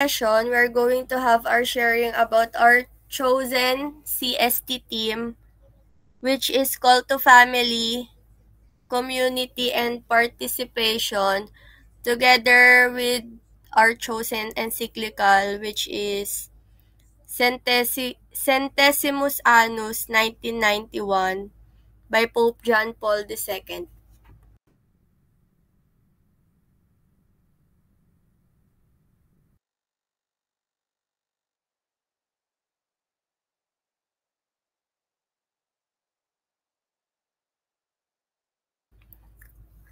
session, we're going to have our sharing about our chosen CST team, which is Call to Family, Community, and Participation, together with our chosen encyclical, which is Centesimus Annus 1991 by Pope John Paul II.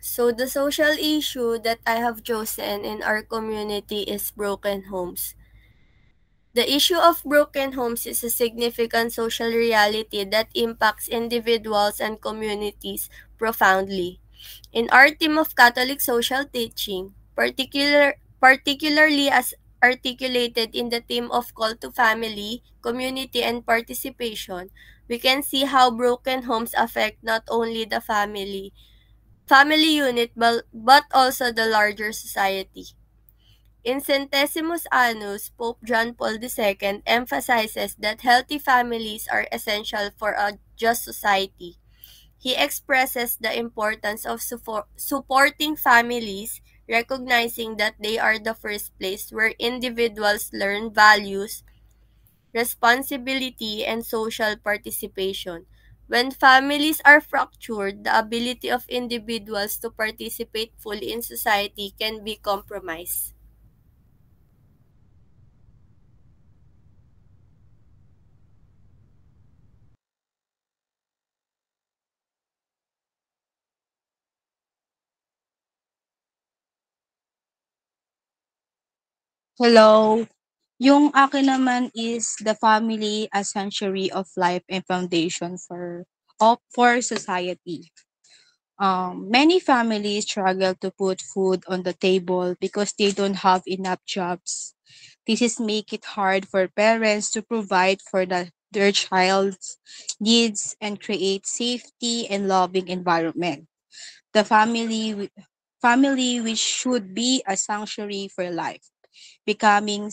So the social issue that I have chosen in our community is broken homes. The issue of broken homes is a significant social reality that impacts individuals and communities profoundly. In our team of Catholic social teaching, particularly as articulated in the theme of call to family, community, and participation, we can see how broken homes affect not only the family unit but also the larger society. In Centesimus Annus, Pope John Paul II emphasizes that healthy families are essential for a just society. He expresses the importance of supporting families, recognizing that they are the first place where individuals learn values, responsibility, and social participation. When families are fractured, the ability of individuals to participate fully in society can be compromised. Hello. Yung akin naman is the family as sanctuary of life and foundation for society. Many families struggle to put food on the table because they don't have enough jobs. This is make it hard for parents to provide for their child's needs and create safety and loving environment. The family which should be a sanctuary for life becoming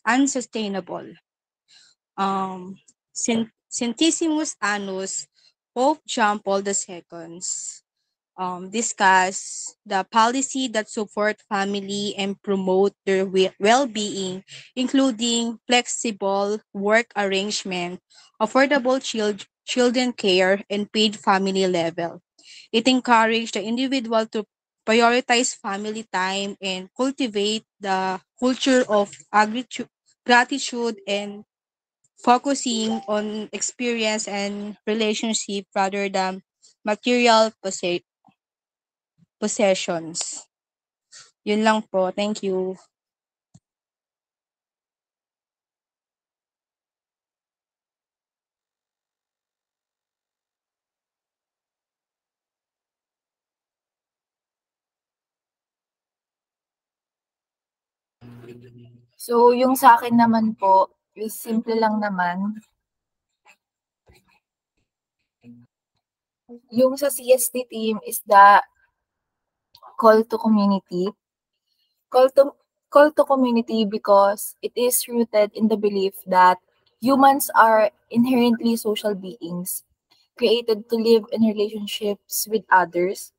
unsustainable. Centesimus Annus, Pope John Paul II discuss the policy that support family and promote their well-being, including flexible work arrangement, affordable children care, and paid family level. It encouraged the individual to prioritize family time and cultivate the culture of gratitude and focusing on experience and relationship rather than material possessions. Yun lang po. Thank you. So, yung sa akin naman po is simple lang naman. Yung sa CST team is the call to community. Call to call to community because it is rooted in the belief that humans are inherently social beings, created to live in relationships with others.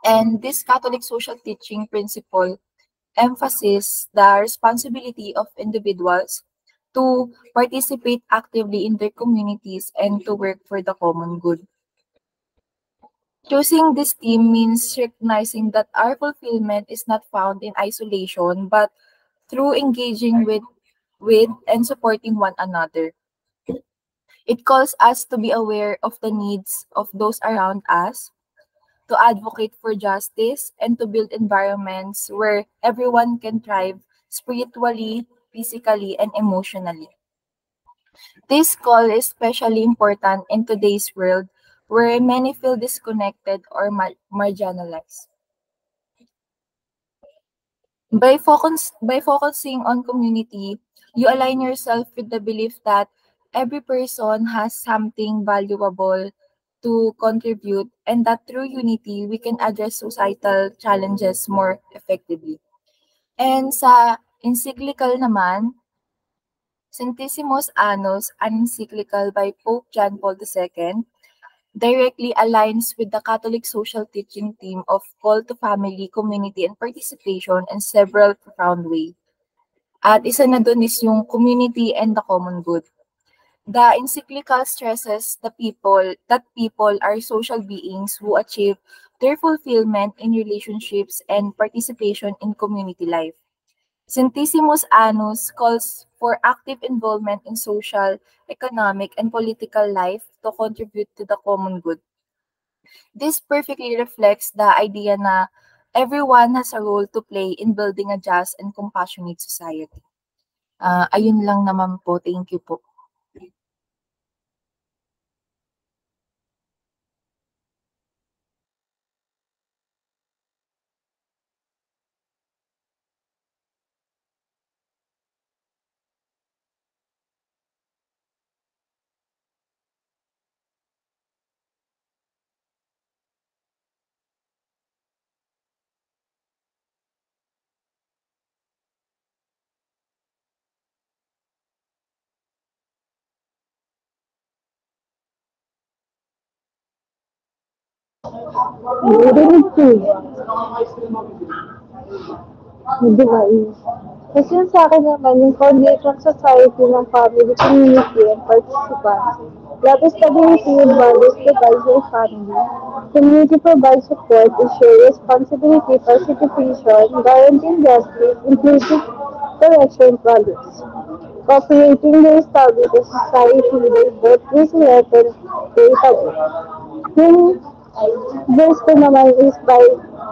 And this Catholic social teaching principle emphasizes the responsibility of individuals to participate actively in their communities and to work for the common good. Choosing this team means recognizing that our fulfillment is not found in isolation, but through engaging with and supporting one another. It calls us to be aware of the needs of those around us, to advocate for justice, and to build environments where everyone can thrive spiritually, physically, and emotionally. This call is especially important in today's world where many feel disconnected or marginalized. By focusing on community, you align yourself with the belief that every person has something valuable to contribute and that through unity we can address societal challenges more effectively. And sa encyclical naman, Centesimus Annus, an encyclical by Pope John Paul II, directly aligns with the Catholic social teaching theme of call to family, community, and participation in several profound ways. At isa na dun is yung community and the common good. The encyclical stresses that people are social beings who achieve their fulfillment in relationships and participation in community life. Centesimus Annus calls for active involvement in social, economic, and political life to contribute to the common good. This perfectly reflects the idea na everyone has a role to play in building a just and compassionate society. Ayun lang naman po. Thank you po. Narinig ko eh. Medyo mais. Kasi yung sa akin naman, yung foundation society ng family, community, and participants. Love stability and values provides your family. Community provides support, ensure responsibility, participation, guaranteeing justice, inclusive correction values. Cooperating will establish a society where both resilient and creatable. Yung verse ko naman is by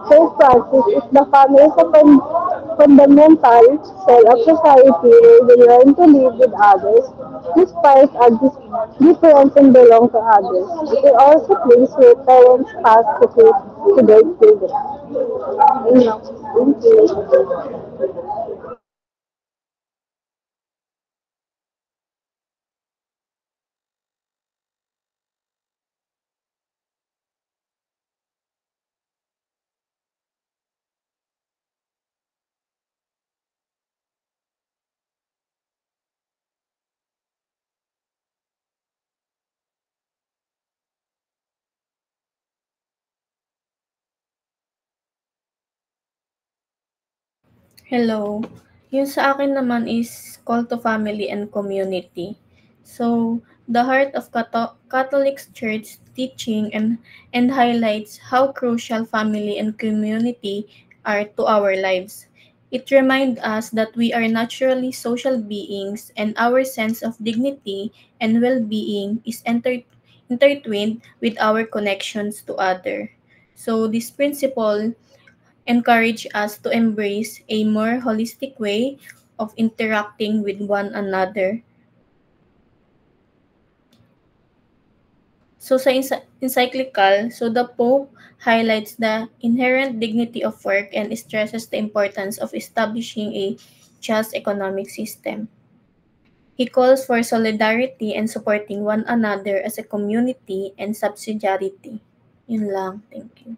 St. Francis, if the family is a fundamental cell of society where we learn to live with others, despite our difference and belong to others. It is also a place where parents pass the faith to their children. Yun lang. Thank you. Hello. Yung sa akin naman is call to family and community. So, the heart of Catholic Church teaching and highlights how crucial family and community are to our lives. It reminds us that we are naturally social beings and our sense of dignity and well-being is intertwined with our connections to other. So, this principle encourage us to embrace a more holistic way of interacting with one another. So sa encyclical, so the Pope highlights the inherent dignity of work and stresses the importance of establishing a just economic system. He calls for solidarity and supporting one another as a community and subsidiarity. Yun lang. Thank you.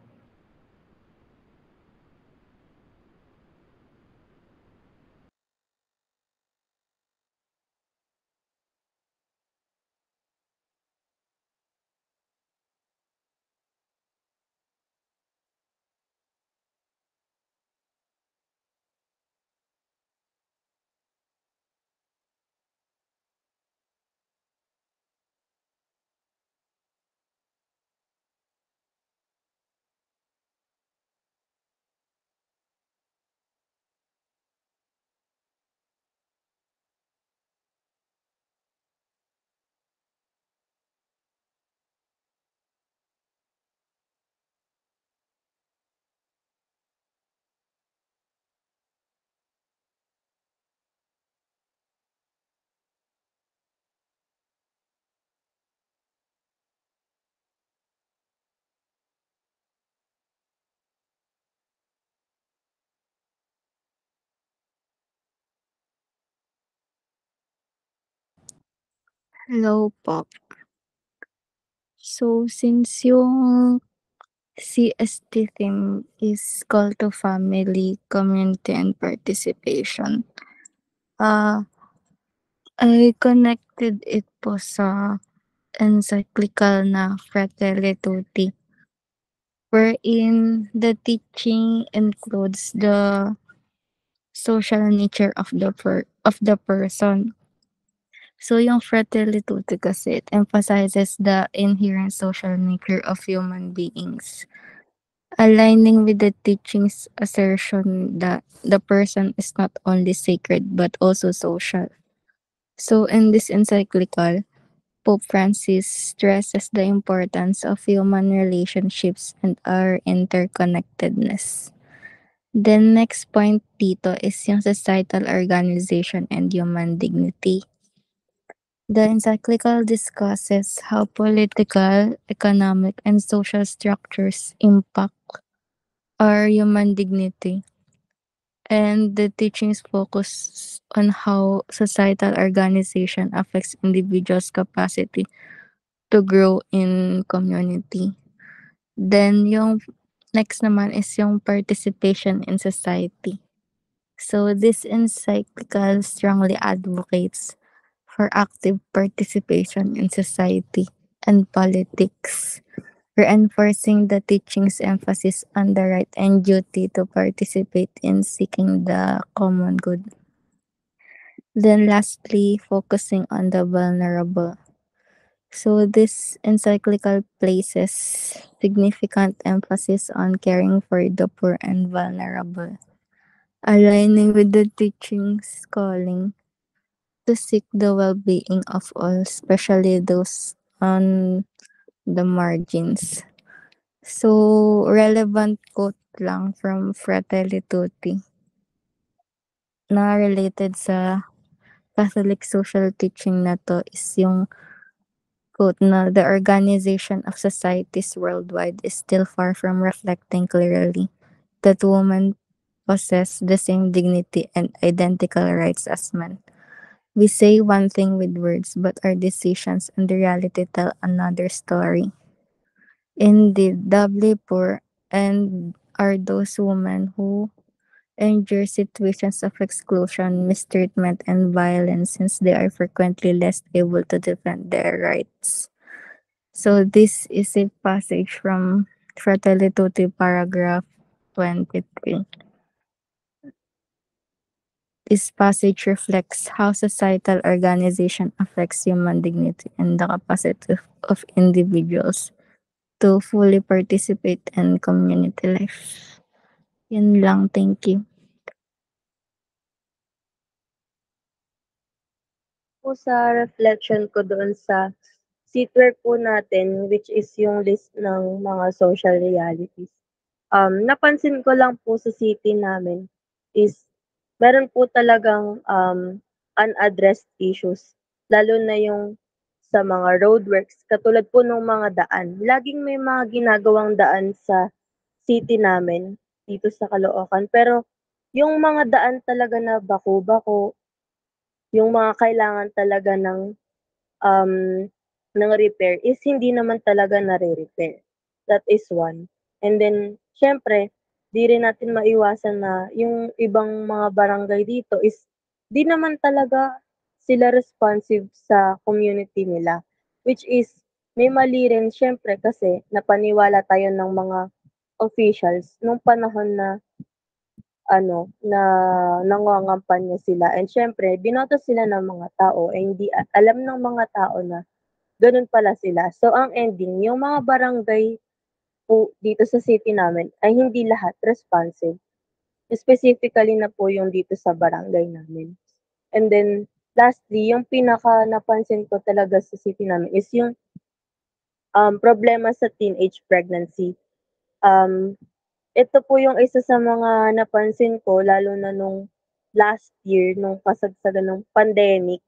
Hello po. So, since yung CST theme is call to family, community, and participation. Uh, I connected it po sa encyclical na Fratelli Tutti, wherein the teaching includes the social nature of the person. So yung Fratelli Tutti kasi it emphasizes the inherent social nature of human beings, aligning with the teaching's assertion that the person is not only sacred but also social. So in this encyclical, Pope Francis stresses the importance of human relationships and our interconnectedness. The next point dito is yung societal organization and human dignity. The encyclical discusses how political, economic, and social structures impact our human dignity, and the teachings focus on how societal organization affects individuals' capacity to grow in community. Then yung next naman is yung participation in society. So this encyclical strongly advocates for active participation in society and politics, reinforcing the teaching's emphasis on the right and duty to participate in seeking the common good. Then lastly, focusing on the vulnerable. So this encyclical places significant emphasis on caring for the poor and vulnerable, aligning with the teaching's calling to seek the well-being of all, especially those on the margins. So, relevant quote lang from Fratelli Tutti na related sa Catholic social teaching na to is yung quote na the organization of societies worldwide is still far from reflecting clearly that women possess the same dignity and identical rights as men. We say one thing with words, but our decisions and the reality tell another story. Indeed, doubly poor and are those women who endure situations of exclusion, mistreatment, and violence since they are frequently less able to defend their rights. So this is a passage from Fratelli Tutti paragraph 23. This passage reflects how societal organization affects human dignity and the capacity of individuals to fully participate in community life. Yun lang, thank you. Po sa reflection ko doon sa seatwork po natin, which is yung list ng mga social realities. Napansin ko lang po sa city namin is meron po talagang unaddressed issues, lalo na yung sa mga roadworks, katulad po ng mga daan. Laging may mga ginagawang daan sa city namin dito sa Caloocan, pero yung mga daan talaga na bako-bako, yung mga kailangan talaga um, ng repair is hindi naman talaga nare-repair. That is one. And then, syempre, di rin natin maiwasan na yung ibang mga barangay dito is di naman talaga sila responsive sa community nila. Which is, may mali rin syempre kasi napaniwala tayo ng mga officials nung panahon na na nangangampanya sila, and siyempre binoto sila ng mga tao, eh, hindi alam ng mga tao na gano'n pala sila. So, ang ending yung mga barangay po dito sa city namin ay hindi lahat responsive. Specifically na po yung dito sa barangay namin. And then lastly, yung pinaka napansin ko talaga sa city namin is yung, problema sa teenage pregnancy. Um Ito po yung isa sa mga napansin ko lalo na nung last year nung kasagsagan ng pandemic.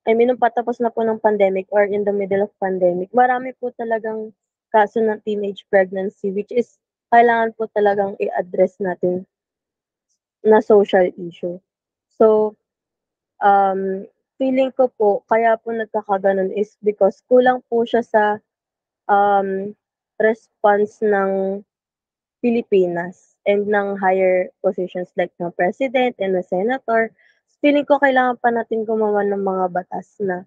I mean nung patapos na po ng pandemic or in the middle of pandemic, marami po talagang kaso ng teenage pregnancy, which is kailangan po talagang i-address natin na social issue. So, feeling ko po kaya po nagkakagano'n is because kulang po siya sa um, response ng Pilipinas and ng higher positions like ng president and the senator. Feeling ko kailangan pa natin gumawa ng mga batas na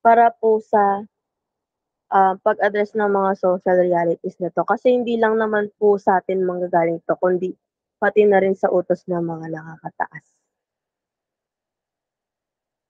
para po sa pag-address ng mga social realities na 'to. Kasi hindi lang naman po sa'tin manggagaling 'to kundi pati na rin sa utos ng mga nakakataas.